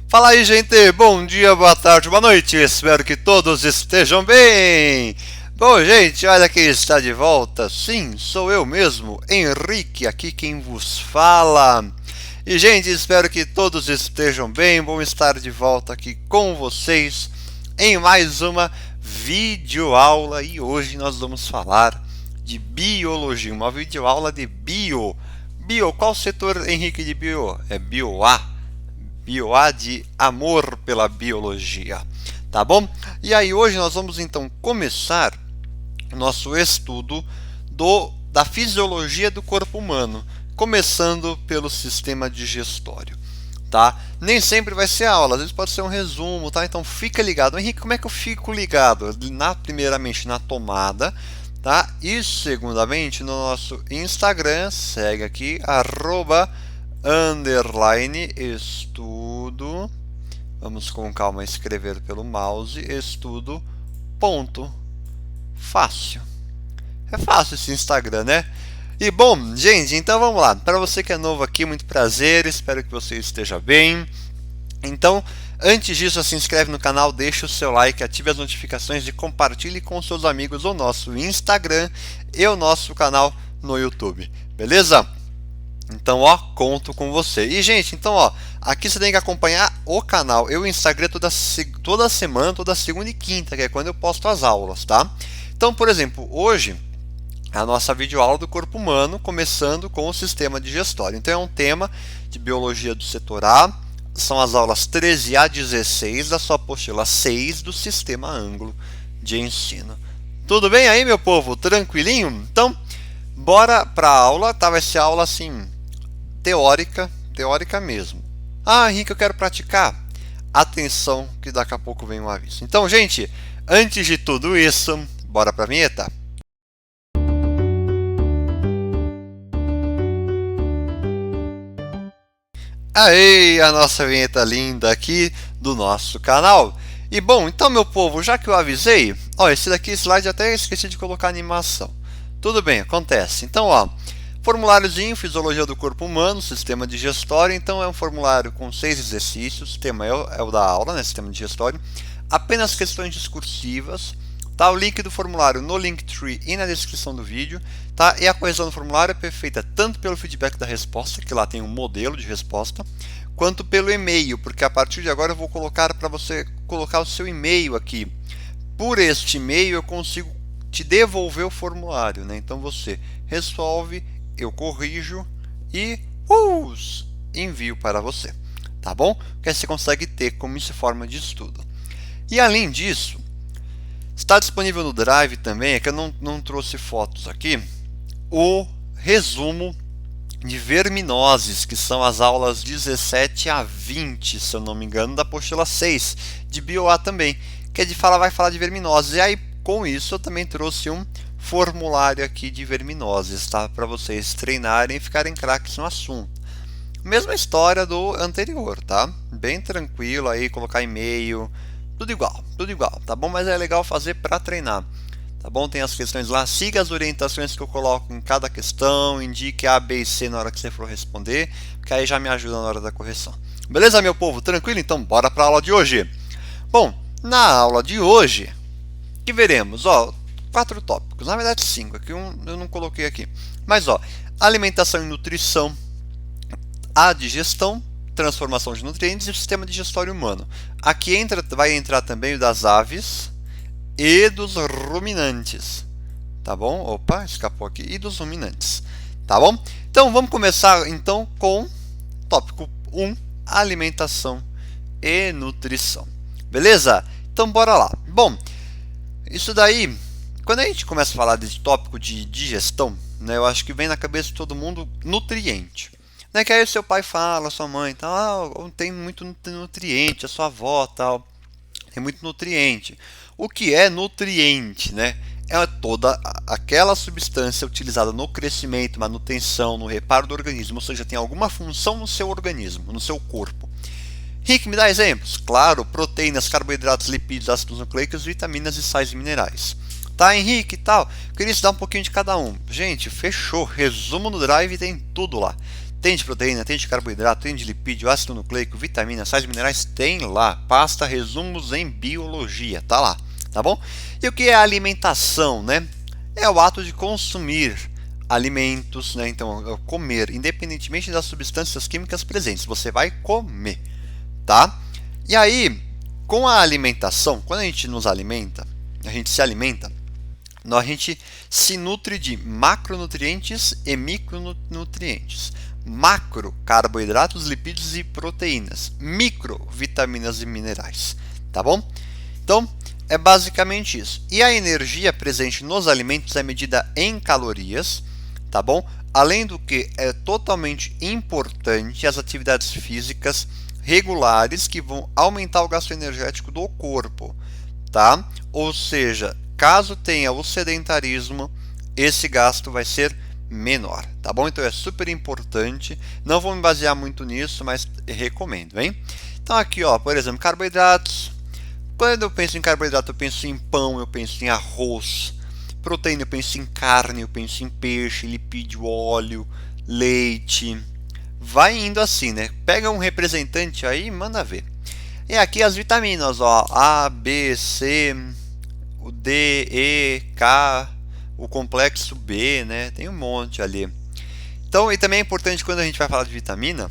Fala aí, gente! Bom dia, boa tarde, boa noite! Espero que todos estejam bem! Bom, gente, olha quem está de volta. Sim, sou eu mesmo, Henrique, aqui quem vos fala. E, gente, espero que todos estejam bem. Bom estar de volta aqui com vocês em mais uma videoaula. E hoje nós vamos falar de biologia, uma videoaula de bio. Bio, qual setor, Henrique, de bio? É bio A. Bio-A de amor pela biologia, tá bom? E aí hoje nós vamos então começar o nosso estudo da fisiologia do corpo humano, começando pelo sistema digestório, tá? Nem sempre vai ser aula, às vezes pode ser um resumo, tá? Então fica ligado. Henrique, como é que eu fico ligado? Primeiramente na tomada, tá? E segundamente no nosso Instagram, segue aqui, _estudo, vamos com calma escrever pelo mouse, estudo ponto fácil. É fácil esse Instagram, né? E bom, gente, então vamos lá. Para você que é novo aqui, muito prazer, espero que você esteja bem. Então, antes disso, se inscreve no canal, deixa o seu like, ative as notificações e compartilhe com seus amigos o nosso Instagram e o nosso canal no YouTube, beleza? Então, ó, conto com você. E, gente, então, ó, aqui você tem que acompanhar o canal. Eu Instagram toda semana, toda segunda e quinta, que é quando eu posto as aulas, tá? Então, por exemplo, hoje a nossa videoaula do corpo humano, começando com o sistema digestório. Então, é um tema de biologia do setor A. São as aulas 13 a 16 da sua apostila 6 do sistema ângulo de ensino. Tudo bem aí, meu povo? Tranquilinho? Então, bora para a aula, tá? Vai ser aula assim, teórica mesmo. Ah, Henrique, eu quero praticar. Atenção, que daqui a pouco vem um aviso. Então, gente, antes de tudo isso, bora para a vinheta. Aí, a nossa vinheta linda aqui do nosso canal. E bom, então, meu povo, já que eu avisei, ó, esse slide até esqueci de colocar animação. Tudo bem, acontece. Então, ó, formuláriozinho, fisiologia do corpo humano, sistema digestório. Então é um formulário com 6 exercícios. O tema é o da aula, né? Sistema digestório. Apenas questões discursivas. Tá? O link do formulário no Linktree e na descrição do vídeo. Tá? E a correção do formulário é feita tanto pelo feedback da resposta, que lá tem um modelo de resposta, quanto pelo e-mail, porque a partir de agora eu vou colocar para você colocar o seu e-mail aqui. Por este e-mail eu consigo te devolver o formulário, né? Então você resolve, eu corrijo e envio para você, tá bom? Que aí você consegue ter como isso é forma de estudo. E além disso, está disponível no Drive também, é que eu não trouxe fotos aqui, o resumo de verminoses, que são as aulas 17 a 20, se eu não me engano, da apostila 6, de BioA também, que é vai falar de verminoses. E aí, com isso, eu também trouxe um formulário aqui de verminoses, tá? Para vocês treinarem e ficarem craques no assunto. Mesma história do anterior, tá? Bem tranquilo aí, colocar e-mail, tudo igual, tá bom? Mas é legal fazer para treinar, tá bom? Tem as questões lá, siga as orientações que eu coloco em cada questão, indique A, B e C na hora que você for responder, que aí já me ajuda na hora da correção. Beleza, meu povo? Tranquilo? Então, bora para a aula de hoje. Bom, na aula de hoje, que veremos, ó, 4 tópicos, na verdade 5, aqui eu não coloquei aqui. Mas, ó, alimentação e nutrição, a digestão, transformação de nutrientes e o sistema digestório humano. Aqui vai entrar também o das aves e dos ruminantes, tá bom? Opa, escapou aqui. E dos ruminantes, tá bom? Então, vamos começar então com tópico 1, alimentação e nutrição. Beleza? Então, bora lá. Bom, isso daí, quando a gente começa a falar desse tópico de digestão, né, eu acho que vem na cabeça de todo mundo nutriente. Né, que aí o seu pai fala, a sua mãe, tal, tem muito nutriente, a sua avó, tal, tem muito nutriente. O que é nutriente, né? É toda aquela substância utilizada no crescimento, manutenção, no reparo do organismo, ou seja, tem alguma função no seu organismo, no seu corpo. Rick, me dá exemplos? Claro, proteínas, carboidratos, lipídios, ácidos nucleicos, vitaminas e sais e minerais. Tá, Henrique e tal? Queria estudar um pouquinho de cada um. Gente, fechou. Resumo no Drive, tem tudo lá. Tem de proteína, tem de carboidrato, tem de lipídio, ácido nucleico, vitaminas, sais minerais, tem lá. Pasta resumos em biologia, tá lá, tá bom? E o que é alimentação, né? É o ato de consumir alimentos, né? Então, comer, independentemente das substâncias químicas presentes, você vai comer, tá? E aí, com a alimentação, quando a gente nos alimenta, a gente se alimenta, a gente se nutre de macronutrientes e micronutrientes. Macro, carboidratos, lipídios e proteínas. Micro, vitaminas e minerais. Tá bom? Então, é basicamente isso. E a energia presente nos alimentos é medida em calorias, tá bom? Além do que é totalmente importante as atividades físicas regulares que vão aumentar o gasto energético do corpo, tá? Ou seja, caso tenha o sedentarismo, esse gasto vai ser menor, tá bom? Então é super importante. Não vou me basear muito nisso, mas recomendo, hein? Então aqui, ó, por exemplo, carboidratos. Quando eu penso em carboidrato, eu penso em pão, eu penso em arroz. Proteína, eu penso em carne, eu penso em peixe, lipídio, óleo, leite. Vai indo assim, né? Pega um representante aí e manda ver. E aqui as vitaminas, ó, A, B, C, o D, E, K, o complexo B, né? Tem um monte ali. Então, e também é importante quando a gente vai falar de vitamina,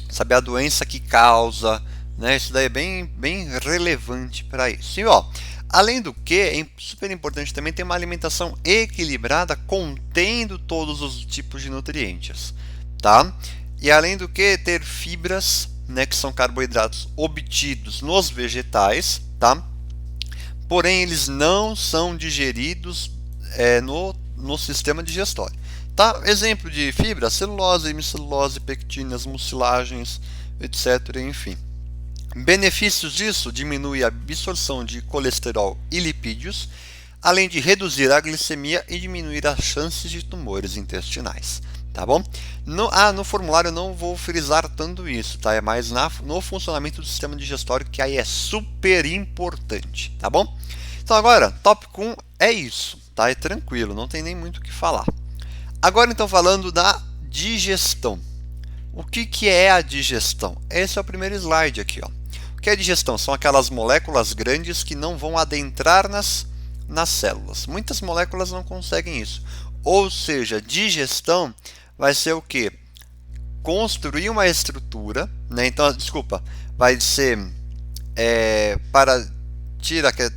saber a doença que causa, né? Isso daí é bem relevante para isso. E ó, além do que, é super importante também ter uma alimentação equilibrada contendo todos os tipos de nutrientes, tá? E além do que, ter fibras, né, que são carboidratos obtidos nos vegetais, porém eles não são digeridos no sistema digestório. Tá? Exemplo de fibra, celulose, hemicelulose, pectinas, mucilagens, etc. Enfim. Benefícios disso: diminui a absorção de colesterol e lipídios, além de reduzir a glicemia e diminuir as chances de tumores intestinais. Tá bom? No formulário eu não vou frisar tanto isso, tá? É mais no funcionamento do sistema digestório, que aí é super importante, tá bom? Então agora, tópico 1 é isso, tá? É tranquilo, não tem nem muito o que falar. Agora então falando da digestão. O que é a digestão? Esse é o primeiro slide aqui, ó. O que é a digestão? São aquelas moléculas grandes que não vão adentrar nas células. Muitas moléculas não conseguem isso. Ou seja, digestão vai ser o quê? Construir uma estrutura, né? Então, desculpa, vai ser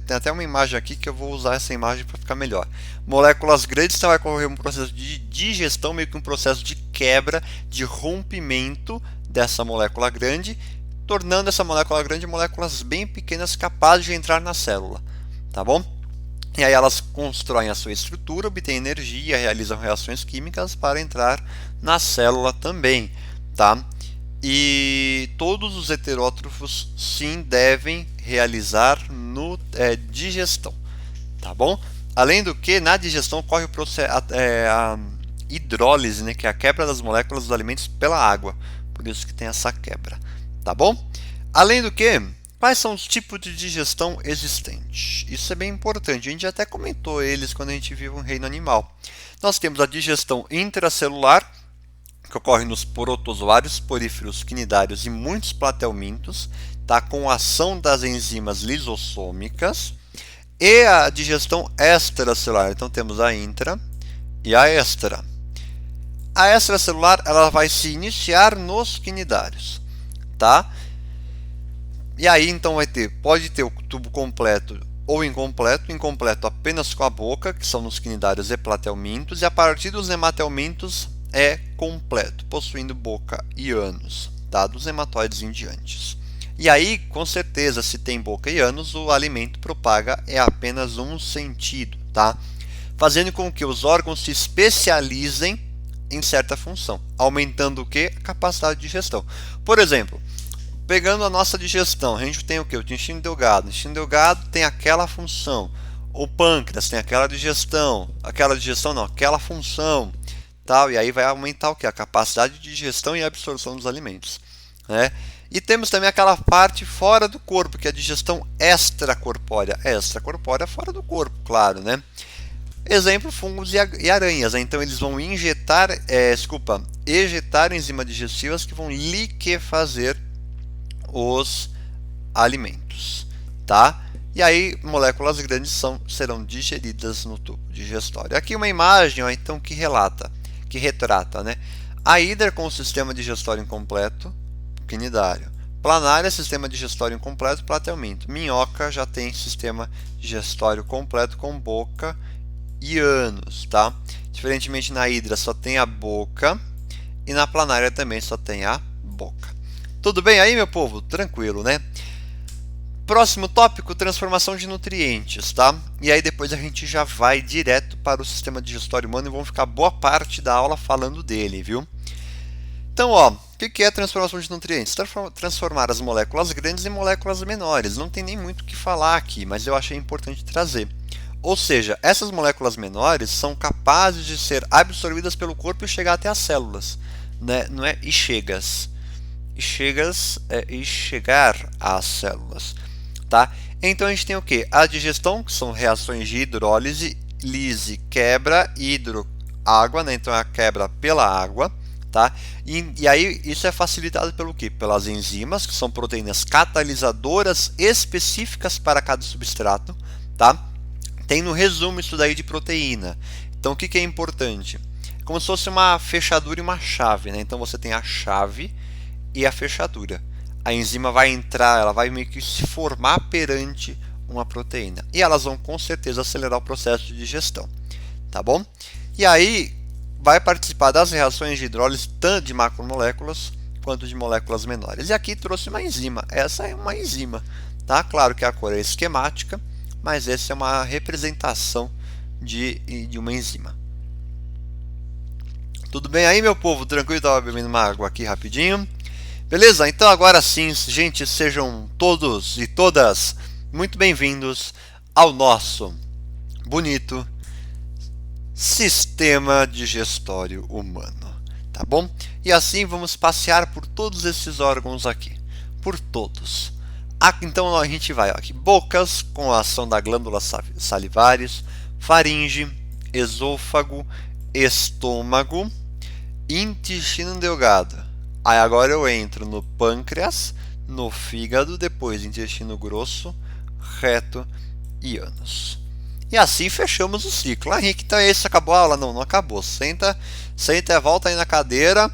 tem até uma imagem aqui que eu vou usar essa imagem para ficar melhor. Moléculas grandes, então vai ocorrer um processo de digestão, meio que um processo de quebra, de rompimento dessa molécula grande, tornando essa molécula grande moléculas bem pequenas capazes de entrar na célula, tá bom? E aí elas constroem a sua estrutura, obtêm energia, realizam reações químicas para entrar na célula também, tá? E todos os heterótrofos sim devem realizar digestão, tá bom? Além do que, na digestão ocorre a hidrólise, né, que é a quebra das moléculas dos alimentos pela água, por isso que tem essa quebra, tá bom? Além do que, quais são os tipos de digestão existentes? Isso é bem importante, a gente até comentou eles quando a gente viu o reino animal. Nós temos a digestão intracelular, que ocorre nos protozoários, poríferos, quinidários e muitos platelmintos, tá? Com a ação das enzimas lisossômicas, e a digestão extracelular. Então temos a intra e a extra. A extracelular ela vai se iniciar nos quinidários, tá? E aí então pode ter o tubo completo ou incompleto apenas com a boca, que são nos quinidários e platelmintos, e a partir dos hematelmintos é completo, possuindo boca e ânus, tá? Dos hematóides em diante. E aí, com certeza, se tem boca e ânus, o alimento propaga é apenas um sentido, tá? Fazendo com que os órgãos se especializem em certa função, aumentando o que? A capacidade de digestão. Por exemplo, pegando a nossa digestão, a gente tem o que? O intestino delgado. O intestino delgado tem aquela função. O pâncreas tem aquela digestão não, aquela função. Tal, e aí vai aumentar o que? A capacidade de digestão e absorção dos alimentos, né? E temos também aquela parte fora do corpo, que é a digestão extracorpórea. Extracorpórea fora do corpo, claro, né? Exemplo, fungos e aranhas, né? Então eles vão ejetar enzimas digestivas que vão liquefazer os alimentos, tá? E aí moléculas grandes serão digeridas no tubo digestório. Aqui uma imagem, ó, então que retrata, né? A hidra com o sistema digestório incompleto, quinidário. Planária, sistema digestório incompleto, platelminto. Minhoca já tem sistema digestório completo com boca e ânus, tá? Diferentemente na hidra só tem a boca e na planária também só tem a boca. Tudo bem aí, meu povo? Tranquilo, né? Próximo tópico, transformação de nutrientes, tá? E aí depois a gente já vai direto para o sistema digestório humano e vamos ficar boa parte da aula falando dele, viu? Então, ó, o que é transformação de nutrientes? Transformar as moléculas grandes em moléculas menores. Não tem nem muito o que falar aqui, mas eu achei importante trazer. Ou seja, essas moléculas menores são capazes de ser absorvidas pelo corpo e chegar até as células, né? Não é chegar às células, tá? Então a gente tem o que? A digestão, que são reações de hidrólise, lise, quebra, água, né? Então é a quebra pela água, tá? E aí isso é facilitado pelo quê? Pelas enzimas, que são proteínas catalisadoras específicas para cada substrato, tá? Tem no resumo isso daí de proteína. Então o que é importante? É como se fosse uma fechadura e uma chave, né? Então você tem a chave e a fechadura. A enzima vai entrar, ela vai meio que se formar perante uma proteína. E elas vão com certeza acelerar o processo de digestão, tá bom? E aí vai participar das reações de hidrólise tanto de macromoléculas quanto de moléculas menores. E aqui trouxe uma enzima. Essa é uma enzima, tá? Claro que a cor é esquemática, mas essa é uma representação de uma enzima. Tudo bem aí, meu povo? Tranquilo? Estava bebendo uma água aqui rapidinho. Beleza? Então agora sim, gente, sejam todos e todas muito bem-vindos ao nosso bonito sistema digestório humano, tá bom? E assim vamos passear por todos esses órgãos aqui, por todos. Então a gente vai aqui, bocas com a ação da glândula salivares, faringe, esôfago, estômago, intestino delgado. Aí agora eu entro no pâncreas, no fígado, depois intestino grosso, reto e ânus. E assim fechamos o ciclo. Ah, Henrique, então esse acabou a aula? Não, não acabou. Senta e volta aí na cadeira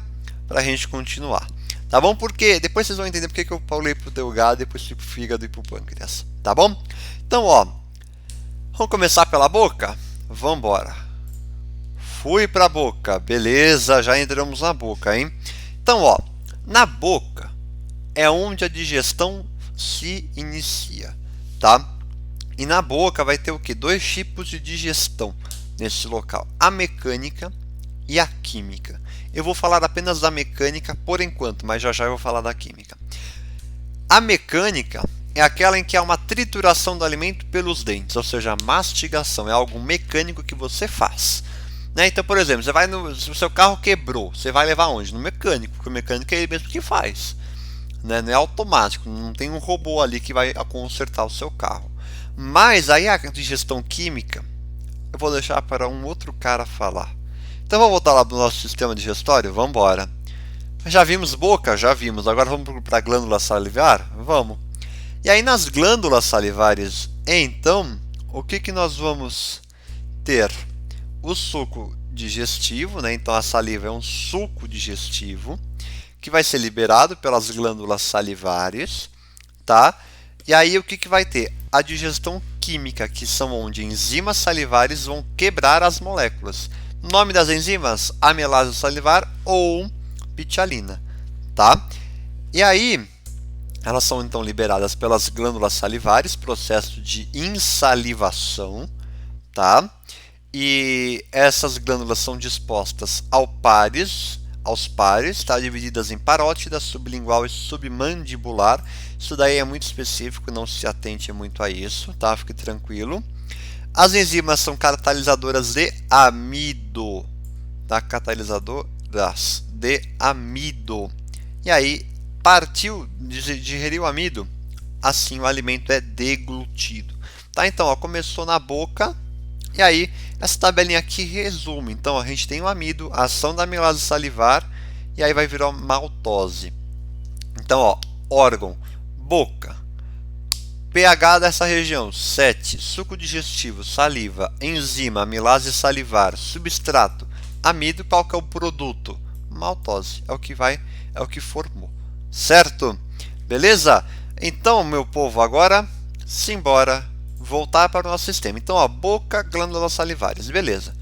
para a gente continuar. Tá bom? Porque depois vocês vão entender porque que eu falei pro delgado, depois fui pro fígado e pro pâncreas. Tá bom? Então, ó, vamos começar pela boca? Vamos embora. Fui pra boca. Beleza, já entramos na boca, hein? Então, ó, na boca é onde a digestão se inicia, tá? E na boca vai ter o que? Dois tipos de digestão nesse local: a mecânica e a química. Eu vou falar apenas da mecânica por enquanto, mas já eu vou falar da química. A mecânica é aquela em que há uma trituração do alimento pelos dentes, ou seja, a mastigação é algo mecânico que você faz. Né? Então, por exemplo, se o seu carro quebrou, você vai levar onde? No mecânico, porque o mecânico é ele mesmo que faz. Né? Não é automático, não tem um robô ali que vai consertar o seu carro. Mas aí a digestão química, eu vou deixar para um outro cara falar. Então vamos voltar lá para o nosso sistema digestório? Vamos embora. Já vimos boca? Já vimos. Agora vamos para a glândula salivar? Vamos. E aí nas glândulas salivares, então, o que nós vamos ter? O suco digestivo, né? Então a saliva é um suco digestivo que vai ser liberado pelas glândulas salivares, tá? E aí o que vai ter? A digestão química, que são onde enzimas salivares vão quebrar as moléculas. Nome das enzimas: amelase salivar ou pitialina, tá? E aí elas são então liberadas pelas glândulas salivares, processo de insalivação, tá? E essas glândulas são dispostas aos pares, tá? Divididas em parótida, sublingual e submandibular. Isso daí é muito específico, não se atente muito a isso, tá? Fique tranquilo. As enzimas são catalisadoras de amido, tá? Catalisadoras de amido. E aí, partiu, digeriu o amido, assim o alimento é deglutido. Tá? Então, ó, começou na boca E aí, essa tabelinha aqui resume. Então, a gente tem o amido, a ação da amilase salivar, e aí vai virar maltose. Então, ó, órgão, boca, pH dessa região, 7, suco digestivo, saliva, enzima, amilase salivar, substrato, amido, qual que é o produto? Maltose, é o que formou, certo? Beleza? Então, meu povo, agora, simbora voltar para o nosso sistema. Então, a boca, glândulas salivares, beleza.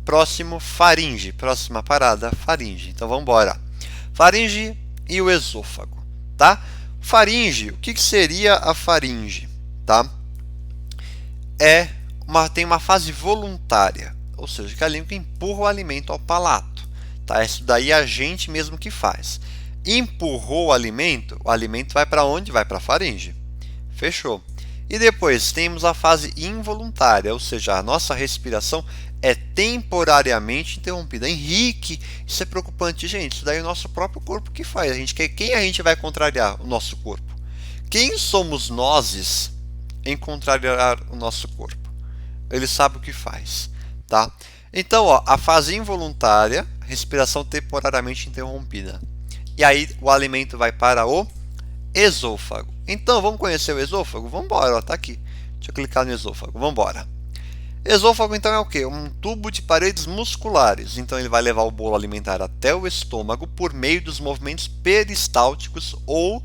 Próximo, faringe, próxima parada, faringe. Então, vamos embora. Faringe e o esôfago, tá? Faringe, o que seria a faringe? Tá? Tem uma fase voluntária, ou seja, que a língua empurra o alimento ao palato. Tá? Isso daí é a gente mesmo que faz. Empurrou o alimento vai para onde? Vai para a faringe. Fechou. E depois temos a fase involuntária, ou seja, a nossa respiração é temporariamente interrompida. Henrique, isso é preocupante, gente. Isso daí é o nosso próprio corpo que faz. Quem a gente vai contrariar? O nosso corpo. Quem somos nós em contrariar o nosso corpo? Ele sabe o que faz, tá? Então, ó, a fase involuntária, respiração temporariamente interrompida. E aí o alimento vai para o esôfago. Então, vamos conhecer o esôfago? Vamos embora, ó, tá aqui. Deixa eu clicar no esôfago. Vamos embora. Esôfago, então, é o quê? Um tubo de paredes musculares. Então, ele vai levar o bolo alimentar até o estômago por meio dos movimentos peristálticos, ou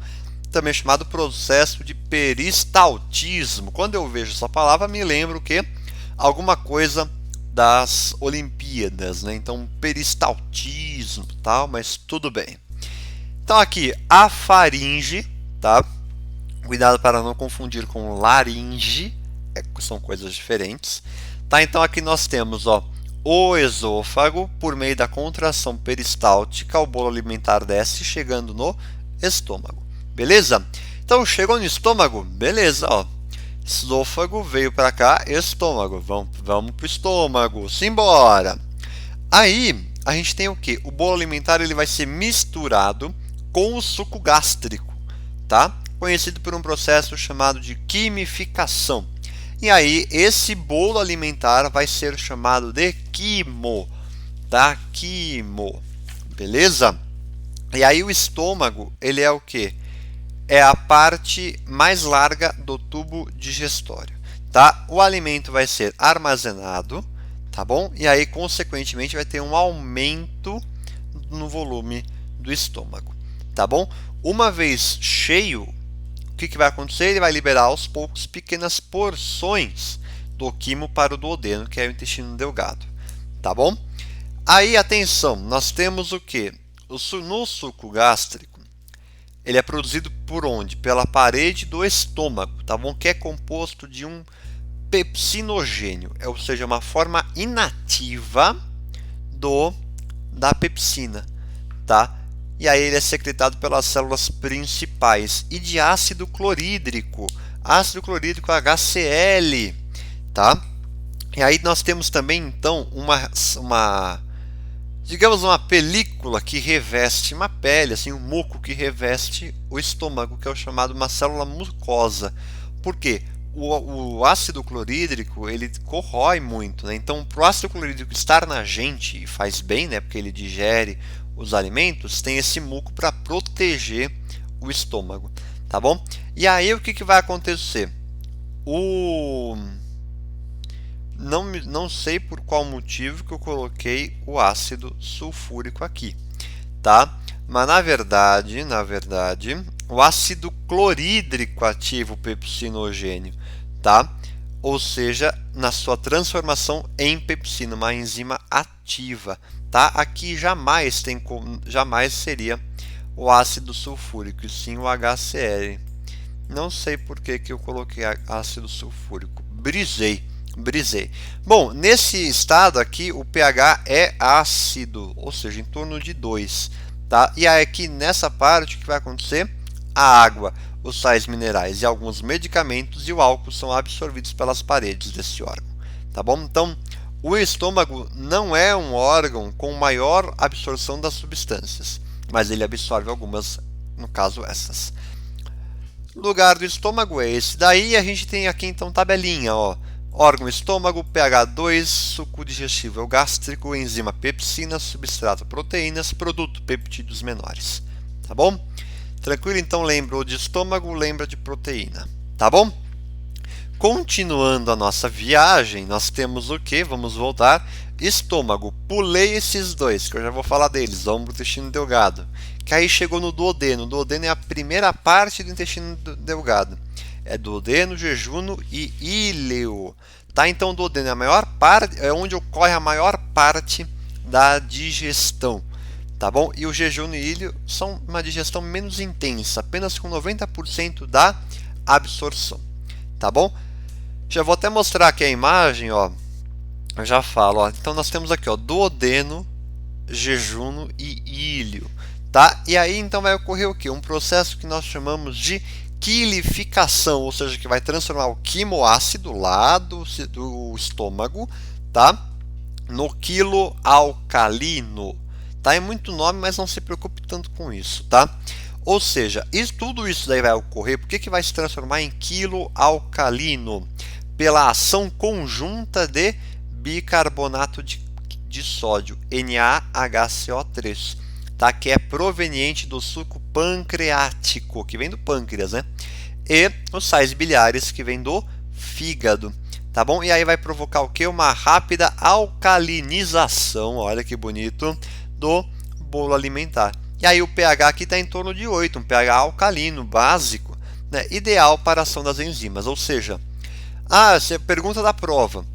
também chamado processo de peristaltismo. Quando eu vejo essa palavra, me lembro que alguma coisa das Olimpíadas, né? Então, peristaltismo, tal, mas tudo bem. Então, aqui, a faringe, tá? Cuidado para não confundir com laringe, são coisas diferentes. Tá? Então aqui nós temos, ó, o esôfago, por meio da contração peristáltica, o bolo alimentar desce chegando no estômago. Beleza? Então chegou no estômago, beleza, ó. Esôfago veio para cá, estômago. Vamos para o estômago, simbora. Aí a gente tem o que? O bolo alimentar ele vai ser misturado com o suco gástrico, tá? Conhecido por um processo chamado de quimificação. E aí, esse bolo alimentar vai ser chamado de quimo, tá? Quimo, beleza? E aí, o estômago, ele é o quê? É a parte mais larga do tubo digestório, tá? O alimento vai ser armazenado, tá bom? E aí, consequentemente, vai ter um aumento no volume do estômago, tá bom? Uma vez cheio, o que vai acontecer? Ele vai liberar aos poucos pequenas porções do quimo para o duodeno, que é o intestino delgado, tá bom? Aí, atenção, nós temos o que? No suco gástrico, ele é produzido por onde? Pela parede do estômago, tá bom? Que é composto de um pepsinogênio, ou seja, uma forma inativa da pepsina, tá? E aí ele é secretado pelas células principais e de ácido clorídrico HCl, tá? E aí nós temos também então digamos uma película que reveste uma pele, assim, um muco que reveste o estômago, que é o chamado uma célula mucosa. Por quê? O ácido clorídrico ele corrói muito, né? Então, para o ácido clorídrico estar na gente e faz bem, né? Porque ele digere os alimentos, tem esse muco para proteger o estômago, tá bom? E aí o que vai acontecer? Não sei por qual motivo que eu coloquei o ácido sulfúrico aqui, tá? Mas na verdade, o ácido clorídrico ativa o pepsinogênio, tá? Ou seja, na sua transformação em pepsina, uma enzima ativa, tá? Aqui jamais seria o ácido sulfúrico, e sim o HCl. Não sei por que eu coloquei ácido sulfúrico. Brisei. Bom, nesse estado aqui o pH é ácido, ou seja, em torno de 2, tá? E aí aqui nessa parte o que vai acontecer? A água, os sais minerais e alguns medicamentos e o álcool são absorvidos pelas paredes desse órgão, tá bom? Então, o estômago não é um órgão com maior absorção das substâncias, mas ele absorve algumas, no caso essas. O lugar do estômago é esse daí, a gente tem aqui então tabelinha, ó. Órgão estômago, pH 2, suco digestivo é o gástrico, enzima pepsina, substrato proteínas, produto peptídeos menores. Tá bom? Tranquilo? Então lembra de estômago, lembra de proteína. Tá bom? Continuando a nossa viagem, nós temos o que? Vamos voltar. Estômago. Pulei esses dois, que eu já vou falar deles. Ombro, intestino delgado. Que aí chegou no duodeno. O duodeno é a primeira parte do intestino delgado. É duodeno, jejuno e íleo. Tá? Então o duodeno é a maior parte, é onde ocorre a maior parte da digestão. Tá bom? E o jejuno e íleo são uma digestão menos intensa, apenas com 90% da absorção. Tá bom? Já vou até mostrar aqui a imagem, ó. Eu já falo, ó. Então nós temos aqui, ó, duodeno, jejuno e íleo, tá? E aí então vai ocorrer o quê? Um processo que nós chamamos de quilificação, ou seja, que vai transformar o quimoácido lá do estômago, tá? No quiloalcalino, tá? É muito nome, mas não se preocupe tanto com isso, tá? Ou seja, tudo isso daí vai ocorrer, por que vai se transformar em quiloalcalino? Pela ação conjunta de bicarbonato de sódio, NaHCO3, tá? Que é proveniente do suco pancreático, que vem do pâncreas, né? E os sais biliares, que vem do fígado, tá bom? E aí vai provocar o que? Uma rápida alcalinização, olha que bonito, do bolo alimentar. E aí o pH aqui está em torno de 8, um pH alcalino, básico, né? Ideal para a ação das enzimas, ou seja, essa é a pergunta da prova.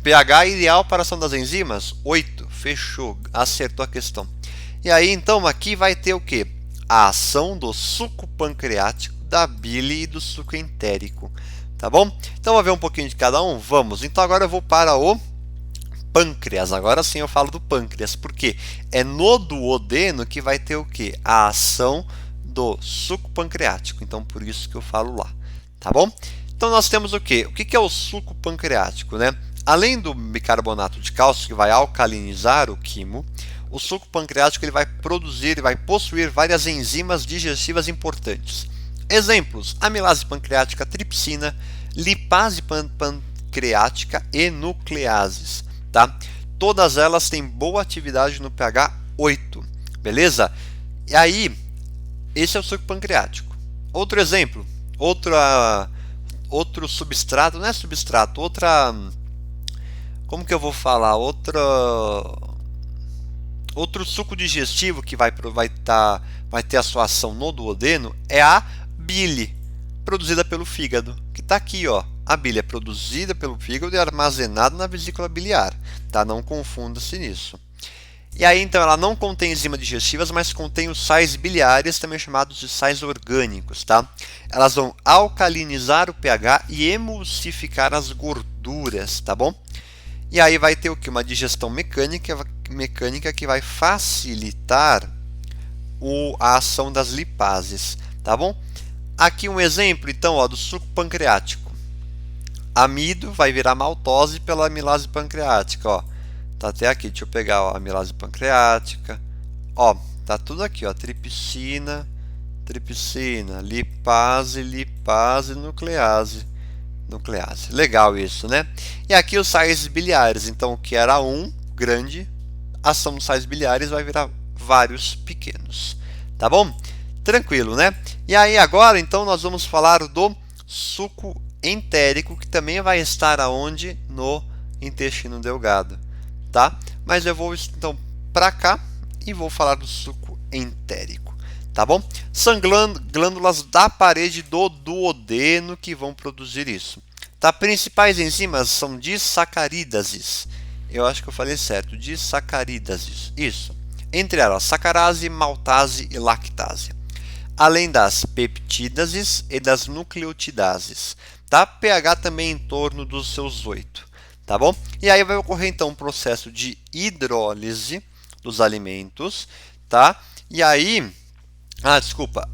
pH ideal para a ação das enzimas? 8, fechou, acertou a questão. E aí então aqui vai ter o que? A ação do suco pancreático, da bile e do suco entérico, tá bom? Então vamos ver um pouquinho de cada um? Vamos, então agora eu vou para o pâncreas, agora sim eu falo do pâncreas, porque é no duodeno que vai ter o que? A ação do suco pancreático, então por isso que eu falo lá, tá bom? Então nós temos o que? O que é o suco pancreático, né? Além do bicarbonato de cálcio que vai alcalinizar o quimo, o suco pancreático ele vai produzir, vai possuir várias enzimas digestivas importantes. Exemplos: amilase pancreática, tripsina, lipase pancreática e nucleases. Tá? Todas elas têm boa atividade no pH 8, beleza? E aí, esse é o suco pancreático. Outro exemplo, outro substrato, não é substrato, como que eu vou falar? Outro suco digestivo que vai ter a sua ação no duodeno é a bile, produzida pelo fígado, que está aqui, ó. A bile é produzida pelo fígado e armazenada na vesícula biliar, tá? Não confunda-se nisso. E aí, então, ela não contém enzimas digestivas, mas contém os sais biliares, também chamados de sais orgânicos, tá? Elas vão alcalinizar o pH e emulsificar as gorduras, tá bom? E aí vai ter o que? Uma digestão mecânica que vai facilitar a ação das lipases, tá bom? Aqui um exemplo, então, ó, do suco pancreático. Amido vai virar maltose pela amilase pancreática, ó. Tá até aqui, deixa eu pegar, ó, a amilase pancreática. Ó, tá tudo aqui, ó, tripsina, lipase, nuclease. Legal isso, né? E aqui os sais biliares, então o que era um grande, ação dos sais biliares vai virar vários pequenos, tá bom? Tranquilo, né? E aí agora, então, nós vamos falar do suco entérico, que também vai estar aonde? No intestino delgado, tá? Mas eu vou então para cá e vou falar do suco entérico, tá bom? São glândulas da parede do duodeno que vão produzir isso, tá? Principais enzimas são disacarídases. Eu acho que eu falei certo, disacarídases. Isso. Entre elas, sacarase, maltase e lactase. Além das peptídases e das nucleotidases. Tá? pH também em torno dos seus 8. Tá bom? E aí vai ocorrer então um processo de hidrólise dos alimentos. Tá? E aí,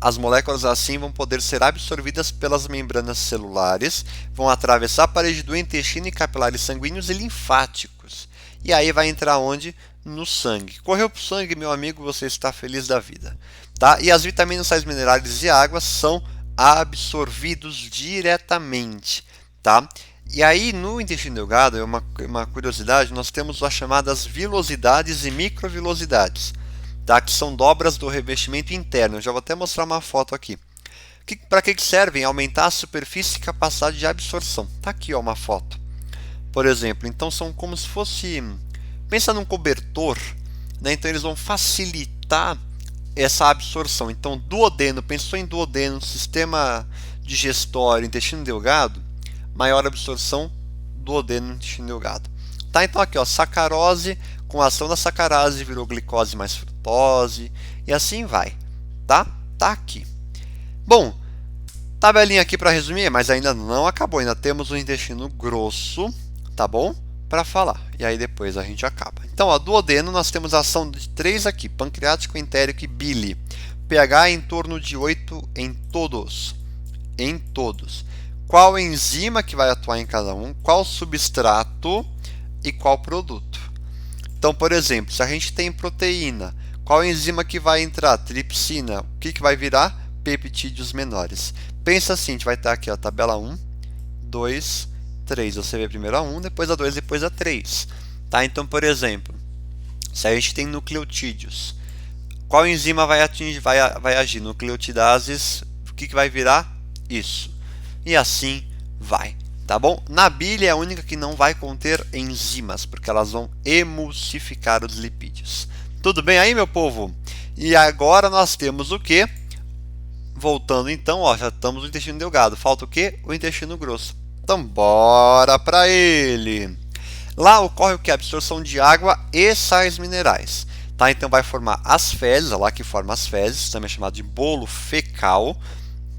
as moléculas assim vão poder ser absorvidas pelas membranas celulares, vão atravessar a parede do intestino e capilares sanguíneos e linfáticos. E aí vai entrar onde? No sangue. Correu para o sangue, meu amigo, você está feliz da vida. Tá? E as vitaminas, sais minerais e água são absorvidos diretamente, tá? E aí, no intestino delgado, é uma curiosidade, nós temos as chamadas vilosidades e microvilosidades, tá? Que são dobras do revestimento interno. Eu já vou até mostrar uma foto aqui. Para que servem? Aumentar a superfície e capacidade de absorção. Tá aqui ó, uma foto. Por exemplo, então são como se fosse... Pensa num cobertor, né? Então eles vão facilitar essa absorção. Então, duodeno, pensou em duodeno, sistema digestório, intestino delgado, maior absorção duodeno no intestino delgado. Tá, então aqui, ó, sacarose, com a ação da sacarase virou glicose mais frutose, e assim vai, tá? Tá aqui. Bom, tabelinha aqui para resumir, mas ainda não acabou, ainda temos o intestino grosso, tá bom? Para falar, e aí depois a gente acaba. Então, ó, duodeno, nós temos a ação de 3 aqui, pancreático, entérico e bile. pH em torno de 8 em todos. Em todos. Qual enzima que vai atuar em cada um, qual substrato e qual produto. Então, por exemplo, se a gente tem proteína, qual enzima que vai entrar? Tripsina. O que vai virar? Peptídeos menores. Pensa assim, a gente vai estar aqui, ó, tabela 1, 2, 3. Você vê primeiro a 1, depois a 2, depois a 3. Tá? Então, por exemplo, se a gente tem nucleotídeos, qual enzima vai agir? Nucleotidases, o que vai virar? Isso. E assim vai. Tá bom? Na bile é a única que não vai conter enzimas, porque elas vão emulsificar os lipídios. Tudo bem aí, meu povo? E agora nós temos o que? Voltando então, ó, já estamos no intestino delgado. Falta o que? O intestino grosso. Então, bora para ele. Lá ocorre o que? A absorção de água e sais minerais. Tá? Então vai formar as fezes, é lá que forma as fezes, também é chamado de bolo fecal.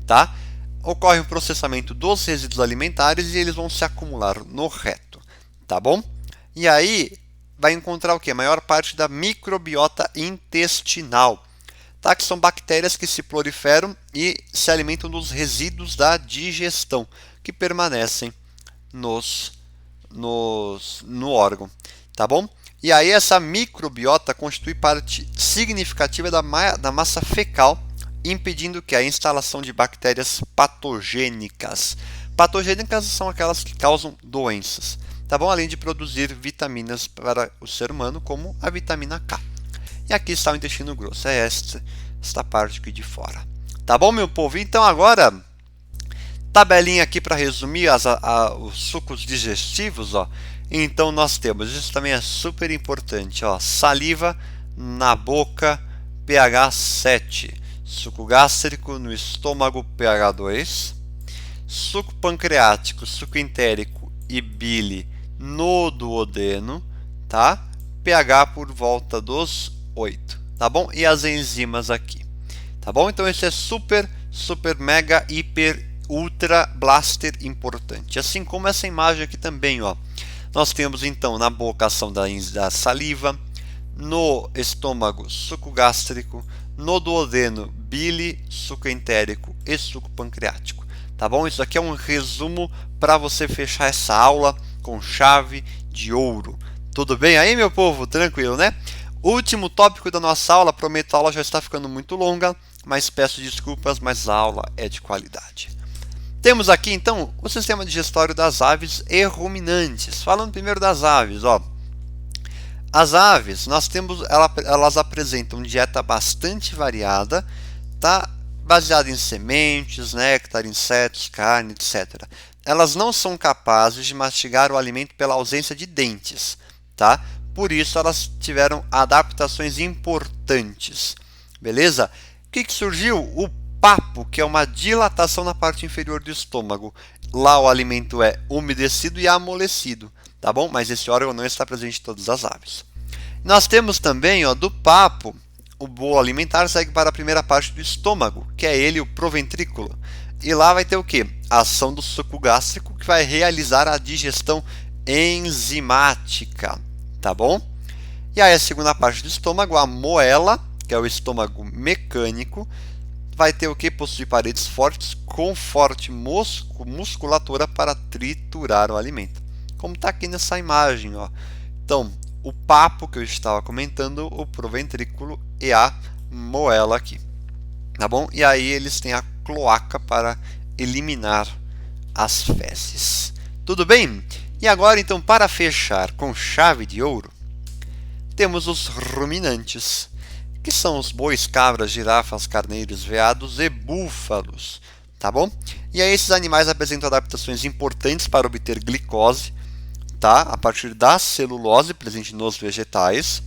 Tá? Ocorre o processamento dos resíduos alimentares e eles vão se acumular no reto. Tá bom? E aí vai encontrar o que? A maior parte da microbiota intestinal. Tá? Que são bactérias que se proliferam e se alimentam dos resíduos da digestão, que permanecem no órgão, tá bom? E aí essa microbiota constitui parte significativa da massa fecal, impedindo que a instalação de bactérias patogênicas. Patogênicas são aquelas que causam doenças, tá bom? Além de produzir vitaminas para o ser humano, como a vitamina K. E aqui está o intestino grosso, é esta parte aqui de fora. Tá bom, meu povo? Então agora, tabelinha aqui para resumir os sucos digestivos, ó. Então nós temos, isso também é super importante, ó, saliva na boca, pH 7, suco gástrico no estômago, pH 2, suco pancreático, suco entérico e bile no duodeno, tá? pH por volta dos 8, tá bom? E as enzimas aqui, tá bom? Então esse é super, mega, hiper, ultra blaster importante. Assim como essa imagem aqui também, ó. Nós temos então na boca a ação da saliva, no estômago suco gástrico, no duodeno bile, suco entérico e suco pancreático. Tá bom? Isso aqui é um resumo para você fechar essa aula com chave de ouro. Tudo bem aí, meu povo? Tranquilo, né? Último tópico da nossa aula, prometo a aula já está ficando muito longa, mas peço desculpas, mas a aula é de qualidade. Temos aqui então o sistema digestório das aves e ruminantes. Falando primeiro das aves, ó. As aves, elas apresentam dieta bastante variada, tá? Baseada em sementes, néctar, insetos, carne, etc. Elas não são capazes de mastigar o alimento pela ausência de dentes, tá? Por isso elas tiveram adaptações importantes. Beleza? O que surgiu? O papo, que é uma dilatação na parte inferior do estômago. Lá o alimento é umedecido e amolecido, tá bom? Mas esse órgão não está presente em todas as aves. Nós temos também, ó, do papo, o bolo alimentar segue para a primeira parte do estômago, que é ele, o proventrículo. E lá vai ter o quê? A ação do suco gástrico, que vai realizar a digestão enzimática, tá bom? E aí a segunda parte do estômago, a moela, que é o estômago mecânico, vai ter o que? Possui paredes fortes com forte musculatura para triturar o alimento. Como está aqui nessa imagem, ó. Então, o papo que eu estava comentando, o proventrículo e a moela aqui, tá bom? E aí eles têm a cloaca para eliminar as fezes, Tudo bem? E agora então, para fechar com chave de ouro, temos os ruminantes, que são os bois, cabras, girafas, carneiros, veados e búfalos, tá bom? E aí esses animais apresentam adaptações importantes para obter glicose, tá? A partir da celulose presente nos vegetais.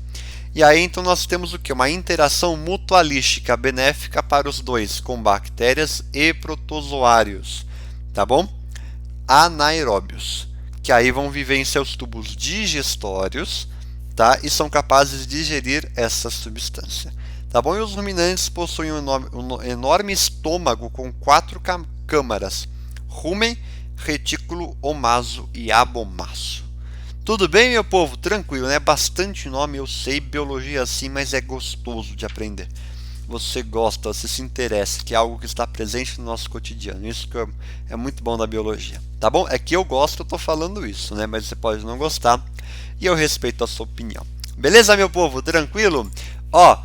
E aí então nós temos o que? Uma interação mutualística benéfica para os dois, com bactérias e protozoários, tá bom? Anaeróbios, que aí vão viver em seus tubos digestórios, tá? E são capazes de digerir essa substância, tá bom? E os ruminantes possuem um enorme estômago com 4 câmaras: rumen, retículo, omaso e abomaço. Tudo bem, meu povo? Tranquilo, né? Bastante nome, eu sei, biologia assim, mas é gostoso de aprender. Você gosta, você se interessa, que é algo que está presente no nosso cotidiano. Isso que é muito bom da biologia, tá bom? É que eu gosto, eu tô falando isso, né? Mas você pode não gostar e eu respeito a sua opinião. Beleza, meu povo? Tranquilo? Ó,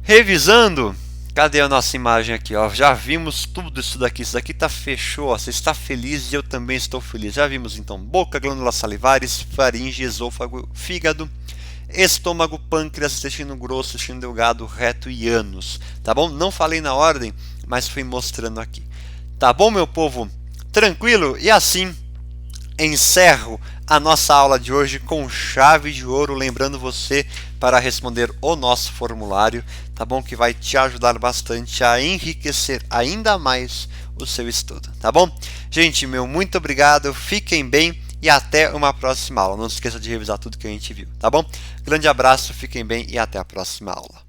revisando, cadê a nossa imagem aqui? Ó, já vimos tudo isso daqui tá fechou, ó, você está feliz e eu também estou feliz. Já vimos então boca, glândulas salivares, faringe, esôfago, fígado, estômago, pâncreas, intestino grosso, intestino delgado, reto e ânus, tá bom? Não falei na ordem, mas fui mostrando aqui. Tá bom, meu povo? Tranquilo? E assim encerro a nossa aula de hoje com chave de ouro, lembrando você para responder o nosso formulário, tá bom? Que vai te ajudar bastante a enriquecer ainda mais o seu estudo, tá bom? Gente, meu muito obrigado, fiquem bem e até uma próxima aula. Não se esqueça de revisar tudo que a gente viu, tá bom? Grande abraço, fiquem bem e até a próxima aula.